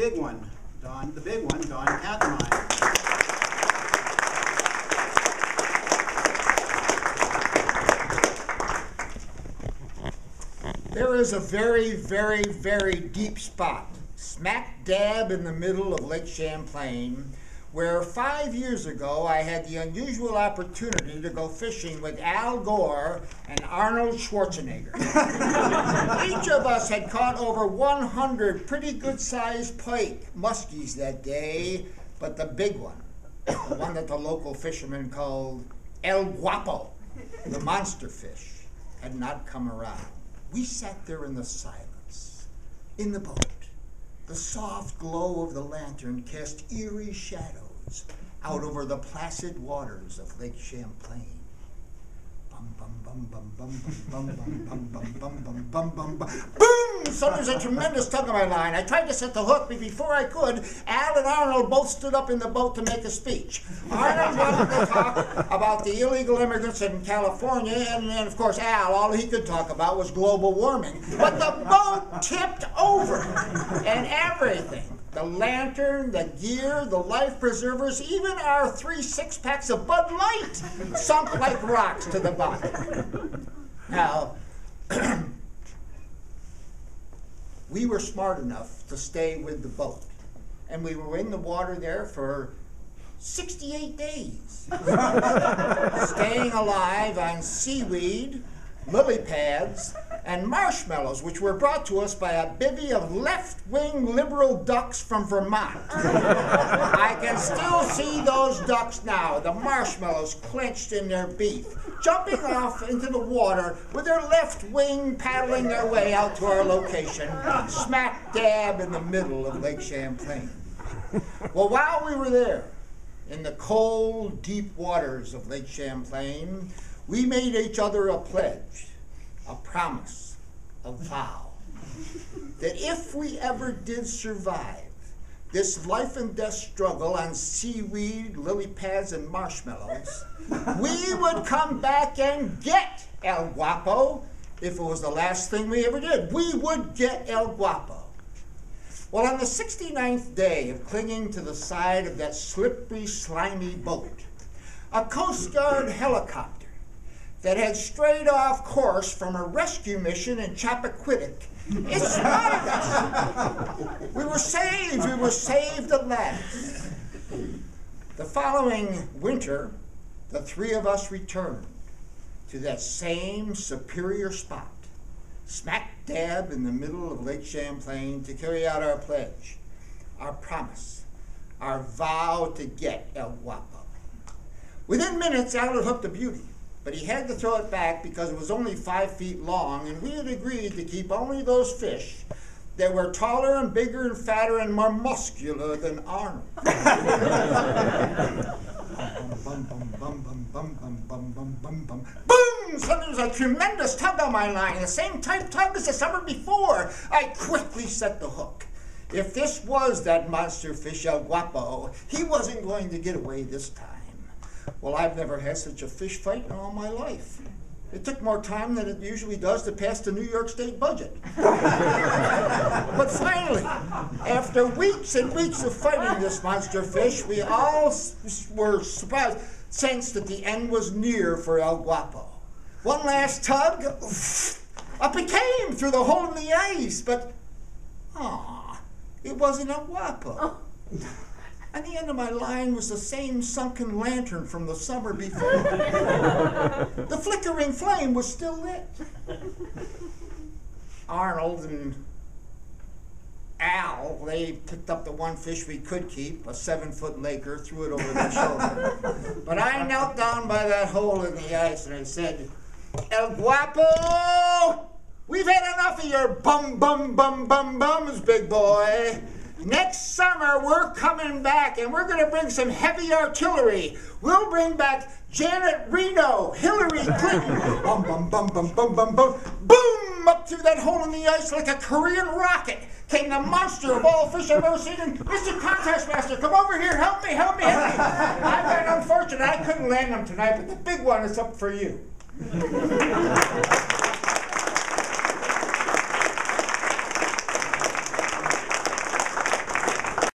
big one, Don Countermine. There is a very, very, very deep spot, smack dab in the middle of Lake Champlain, where 5 years ago I had the unusual opportunity to go fishing with Al Gore and Arnold Schwarzenegger. Each of us had caught over 100 pretty good-sized pike muskies that day, but the big one, the one that the local fishermen called El Guapo, the monster fish, had not come around. We sat there in the silence, in the boat. The soft glow of the lantern cast eerie shadows out over the placid waters of Lake Champlain. Bum bum bum bum bum bum bum bum bum bum bum bum bum bum. Boom! Suddenly there's a tremendous tug on my line. I tried to set the hook, but before I could, Al and Arnold both stood up in the boat to make a speech. Arnold wanted to talk about the illegal immigrants in California, and then, of course, Al, all he could talk about was global warming. But the boat tipped over, and everything, the lantern, the gear, the life preservers, even our 3 six-packs of Bud Light sunk like rocks to the bottom. Now, we were smart enough to stay with the boat, and we were in the water there for 68 days, staying alive on seaweed, lily pads, and marshmallows, which were brought to us by a bevy of left-wing liberal ducks from Vermont. I can still see those ducks now, the marshmallows clenched in their beak, jumping off into the water with their left wing paddling their way out to our location, smack dab in the middle of Lake Champlain. Well, while we were there, in the cold, deep waters of Lake Champlain, we made each other a pledge, a promise, a vow, that if we ever did survive this life and death struggle on seaweed, lily pads, and marshmallows, we would come back and get El Guapo if it was the last thing we ever did. We would get El Guapo. Well, on the 69th day of clinging to the side of that slippery, slimy boat, a Coast Guard helicopter that had strayed off course from a rescue mission in Chappaquiddick, it spotted us. We were saved at last. The following winter, the 3 of us returned to that same superior spot, smack dab in the middle of Lake Champlain, to carry out our pledge, our promise, our vow to get El Guapo. Within minutes, Al had hooked a beauty, but he had to throw it back because it was only 5 feet long, and we had agreed to keep only those fish that were taller and bigger and fatter and more muscular than Arnold. Boom! Suddenly there was a tremendous tug on my line, the same type tug as the summer before. I quickly set the hook. If this was that monster fish El Guapo, he wasn't going to get away this time. Well, I've never had such a fish fight in all my life. It took more time than it usually does to pass the New York State budget. But finally, after weeks and weeks of fighting this monster fish, we all were surprised, sensed that the end was near for El Guapo. One last tug, up it came through the hole in the ice, but, it wasn't El Guapo. And the end of my line was the same sunken lantern from the summer before. The flickering flame was still lit. Arnold and Al, they picked up the one fish we could keep, a 7-foot laker, threw it over their shoulder. But I knelt down by that hole in the ice and I said, El Guapo, we've had enough of your bums, big boy. Next summer, we're coming back, and we're going to bring some heavy artillery. We'll bring back Janet Reno, Hillary Clinton. Bum, bum, bum, bum, bum, bum, bum. Boom! Up through that hole in the ice like a Korean rocket came the monster of all fish I've ever seen. And Mr. Contest Master, come over here. Help me, help me, help me. I've been unfortunate. I couldn't land them tonight, but the big one is up for you.